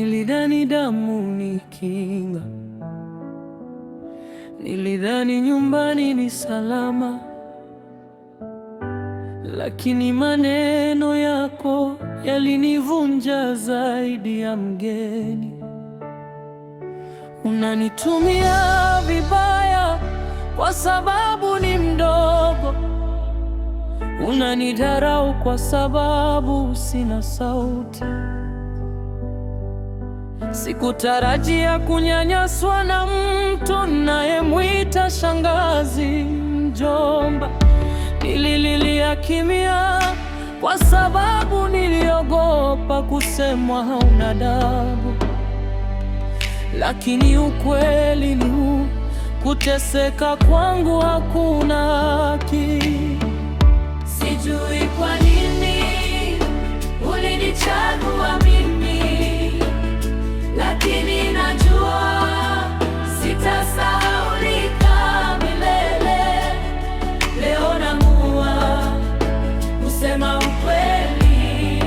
Nilidhani damu ni kinga, nilidhani nyumbani ni salama, lakini maneno yako yalinivunja zaidi ya mgeni. Unanitumia vibaya kwa sababu ni mdogo, unanidharau kwa sababu sina sauti. Sikutarajia kunyanyaswa na mtu nayemwita shangazi, mjomba. Nilililia kimya kwa sababu niliogopa kusemwa hauna adabu. Lakini ukweli ni huu, kuteseka kwangu hakuna haki. Sijui kwa nini ulinichagua mimi, lakini najua sitasahaulika milele. Leo naamua kusema ukweli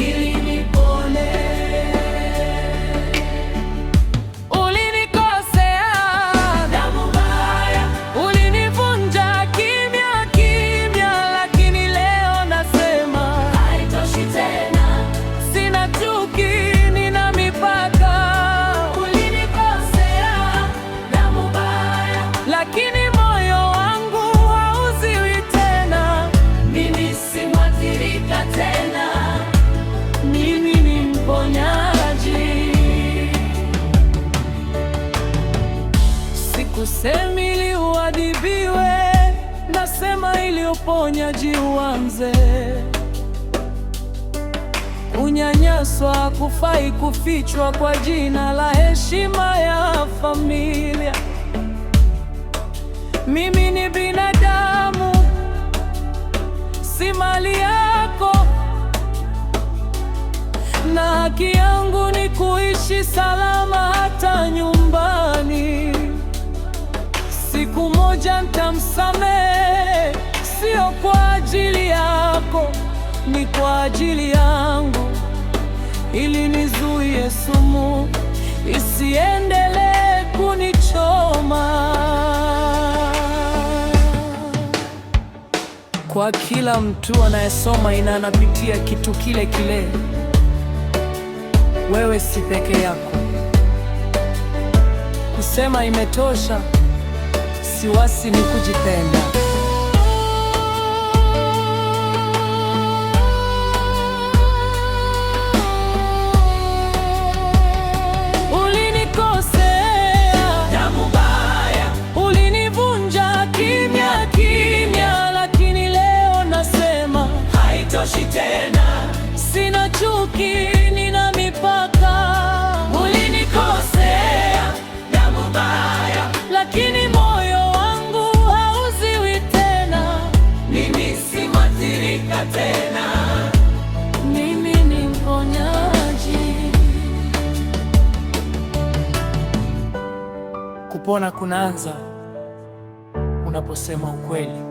ili nipone. Ulinikosea damu mbaya, ulinivunja kimya kimya, lakini leo nasema haitoshi tena. sina chuki, nina mipaka. Ulinikosea damu mbaya, Lakini moyo wangu hauziwi tena. mimi si mwathirika tena. Mimi ni mponyaji. Sikusemi ili uadhibiwe, nasema ili uponyaji uanze. Kunyanyaswa hakufai kufichwa kwa jina la heshima ya familia. Mimi ni binadamu, si mali yako, na haki yangu ni kuishi salama hata nyumbani. Siku moja nitamsamehe, sio kwa ajili yako, ni kwa ajili yangu, ili nizuie sumu isiendelee kunichoma. Kwa kila mtu anayesoma anapitia kitu kile kile. Wewe si peke yako. Kusema imetosha si wasi, ni kujipenda. Ulinikosea Damu mbaya, ulinivunja kimya kimya, lakini leo nasema haitoshi tena. sina chuki, nina mipaka. Ulinikosea damu mbaya, Lakini moyo wangu hauziwi tena. mimi si mwathirika tena. Mimi ni mponyaji. Kupona kunaanza unaposema ukweli.